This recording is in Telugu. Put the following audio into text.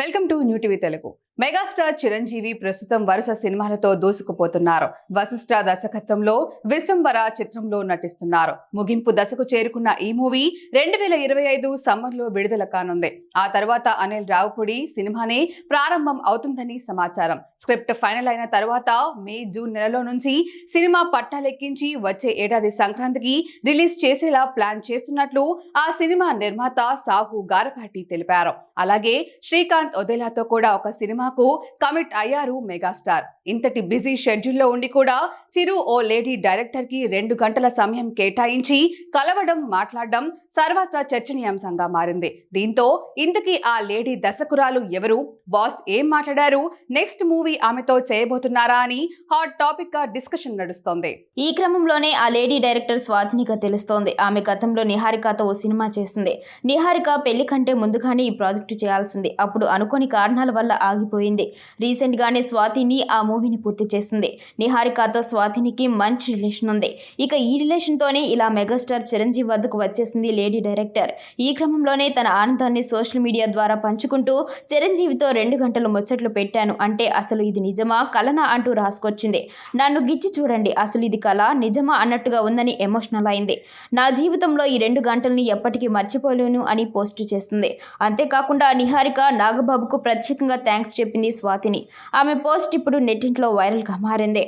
Welcome to new TV Telugu. Megastar Chiranjeevi ప్రస్తుతం వరుస సినిమాలతో దూసుకుపోతున్నారు. వశిష్ఠ దర్శకత్వంలో విశ్వంబర చిత్రంలో నటిస్తున్నారు. ముగింపు దశకు చేరుకున్న ఈ మూవీ 2025 సమ్మర్లో విడుదల కానుంది. ఆ తర్వాత అనిల్ రావుపూడి సినిమానే ప్రారంభం అవుతుందని సమాచారం. స్క్రిప్ట్ ఫైనల్ అయిన తర్వాత మే జూన్ నెలలో నుంచి సినిమా పట్టాలెక్కించి వచ్చే ఏడాది సంక్రాంతికి రిలీజ్ చేసేలా ప్లాన్ చేస్తున్నట్లు ఆ సినిమా నిర్మాత సాహు గారపాటి తెలిపారు. అలాగే శ్రీకాంత్ ఒదేలాతో కూడా ఒక సినిమాకు కమిట్ అయ్యారు మెగాస్టార్. ఇంతటి బిజీ షెడ్యూల్లో ఉండి కూడా చిరు ఓ లేడీ డైరెక్టర్ కి 2 గంటల సమయం కేటాయించి కలవడం, మాట్లాడడం సర్వత్రా చర్చనీయాంశంగా మారింది. దీంతో ఇంతకీ ఆ లేడీ దర్శకురాలు ఎవరు, బాస్ ఏం మాట్లాడారు, నెక్స్ట్ మూవీ ఆమెతో చేయబోతున్నారా అని హాట్ టాపిక్ గా డిస్కషన్ నడుస్తోంది. ఈ క్రమంలోనే ఆ లేడీ డైరెక్టర్ స్వాతినిగా తెలుస్తోంది. ఆమె గతంలో నిహారికతో ఓ సినిమా చేసింది. నిహారిక పెళ్లి కంటే ముందుగానే ఈ ప్రాజెక్టు చేయాల్సింది. అప్పుడు అనుకోని కారణాల వల్ల ఆగిపోయింది. రీసెంట్ గానే స్వాతిని ఆ మూవీని పూర్తి చేసింది. నిహారికతో స్వాతినికి మంచి రిలేషన్ ఉంది. ఇక ఈ రిలేషన్ తోనే ఇలా మెగాస్టార్ చిరంజీవి వద్దకు వచ్చేసింది లేడీ డైరెక్టర్. ఈ క్రమంలోనే తన ఆనందాన్ని సోషల్ మీడియా ద్వారా పంచుకుంటూ చిరంజీవితో 2 గంటలు ముచ్చట్లు పెట్టాను. అంటే అసలు ఇది నిజమా కలనా అంటూ రాసుకొచ్చింది. నన్ను గిచ్చి చూడండి, అసలు ఇది కళ నిజమా అన్నట్టుగా ఉందని ఎమోషనల్ అయింది. నా జీవితంలో ఈ 2 గంటల్ని ఎప్పటికీ మర్చిపోలేను అని పోస్ట్ చేస్తుంది. అంతేకాకుండా నిహారిక నాగబాబుకు ప్రత్యేకంగా థ్యాంక్స్ చెప్పింది స్వాతిని. ఆమె పోస్ట్ ఇప్పుడు నెట్టింట్లో వైరల్గా మారింది.